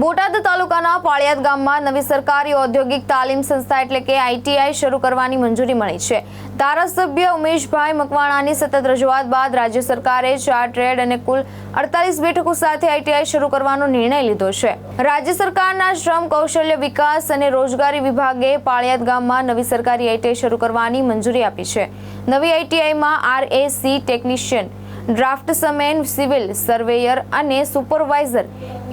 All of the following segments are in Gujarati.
બોટાદ તાલુકાના પાળિયાદ ગામમાં નવી સરકારી ઔદ્યોગિક તાલીમ સંસ્થા એટલે કે આઈટીઆઈ શરૂ કરવાની મંજૂરી મળી છે। ધારાસભ્ય ઉમેશભાઈ મકવાણાની સતત રજૂઆત બાદ રાજ્ય સરકારે 4 ટ્રેડ અને કુલ 48 બેઠકો સાથે આઈટીઆઈ શરૂ કરવાનો નિર્ણય લીધો છે। રાજ્ય સરકારના શ્રમ કૌશલ્ય વિકાસ અને રોજગારી વિભાગે પાળિયાદ ગામમાં નવી સરકારી આઈટીઆઈ શરૂ કરવાની મંજૂરી આપી છે। નવી આઈટીઆઈમાં આરએસી ટેકનિશિયન, ડ્રાફ્ટસમેન, સિવિલ સર્વેયર અને સુપરવાઇઝર,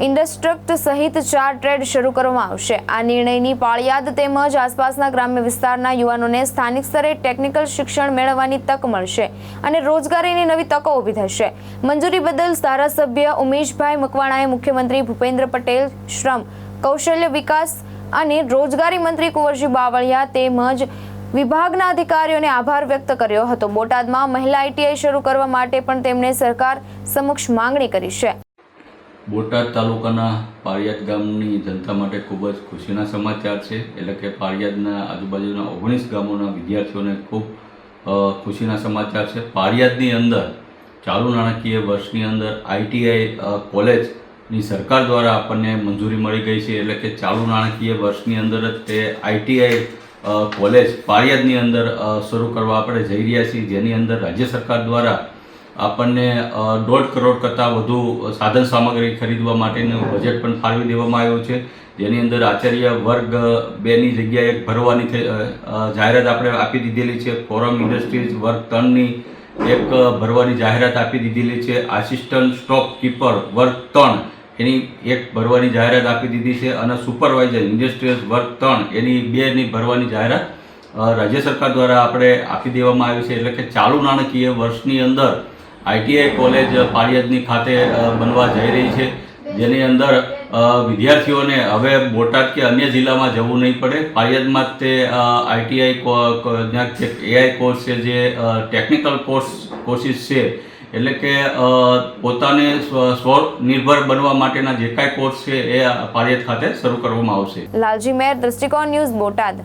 ઇન્ડસ્ટ્રક્ટ સહિત 4 ટ્રેડ શરૂ કરવામાં આવશે। આ નિર્ણયની પાળિયાદ તેમજ આસપાસના ગ્રામ્ય વિસ્તારના યુવાનોને સ્થાનિક સ્તરે ટેકનિકલ શિક્ષણ મેળવવાની તક મળશે અને રોજગારીની નવી તકો ઊભી થશે। મંજૂરી બદલ ધારાસભ્ય ઉમેશભાઈ મકવાણાએ મુખ્યમંત્રી ભૂપેન્દ્ર પટેલ, શ્રમ કૌશલ્ય વિકાસ અને રોજગારી મંત્રી કુંવરજી બાવળિયા તેમજ વિભાગના અધિકારીઓને આભાર વ્યક્ત કર્યો હતો। બોટાદમાં મહિલા આઈટીઆઈ શરૂ કરવા માટે પણ તેમણે સરકાર સમક્ષ માંગણી કરી છે। બોટાદ તાલુકાના પાળિયાદ ગામની જનતા માટે ખૂબ જ ખુશીના સમાચાર છે। એટલે કે પાળિયાદના આજુબાજુના 19 ગામોના વિદ્યાર્થીઓને ખૂબ ખુશીના સમાચાર છે। પાળિયાદની અંદર ચાલુ નાણાકીય વર્ષની અંદર આઈટીઆઈ કોલેજની સરકાર દ્વારા આપણને મંજૂરી મળી ગઈ છે। એટલે કે ચાલુ નાણાકીય વર્ષની અંદર જ તે આઈટીઆઈ કોલેજ પાળિયાદની અંદર શરૂ કરવા આપણે જઈ રહ્યા છીએ, જેની અંદર રાજ્ય સરકાર દ્વારા આપણને 1.5 કરોડ કરતાં વધુ સાધન સામગ્રી ખરીદવા માટેનું બજેટ પણ ફાળવી દેવામાં આવ્યું છે। જેની અંદર આચાર્ય વર્ગ 2ની જગ્યાએ ભરવાની જાહેરાત આપણે આપી દીધેલી છે। ફોરમ ઇન્ડસ્ટ્રીઝ વર્ગ 3ની એક ભરવાની જાહેરાત આપી દીધેલી છે। આસિસ્ટન્ટ સ્ટોક કીપર વર્ગ 3 એની એક ભરવાની જાહેરાત આપી દીધી છે અને સુપરવાઇઝર ઇન્ડસ્ટ્રીયલ વર્ગ 3 એની 2ની ભરવાની જાહેરાત રાજ્ય સરકાર દ્વારા આપણે આપી દેવામાં આવી છે। એટલે કે ચાલુ નાણાકીય વર્ષની અંદર આઈટીઆઈ કોલેજ પાળિયાદની ખાતે બનવા જઈ રહી છે, જેની અંદર વિદ્યાર્થીઓને હવે બોટાદ કે અન્ય જિલ્લામાં જવું નહીં પડે। પાળિયાદમાં જ તે આઈટીઆઈ જે એઆઈ કોર્સ છે, જે ટેકનિકલ કોર્સીસ છે, એટલે કે પોતાને સ્વનિર્ભર બનવા માટેના જે કાંઈ કોર્સ છે એ પાળિયાદ ખાતે શરૂ કરવામાં આવશે। લાલજી મેર, દ્રષ્ટિકોણ ન્યૂઝ, બોટાદ।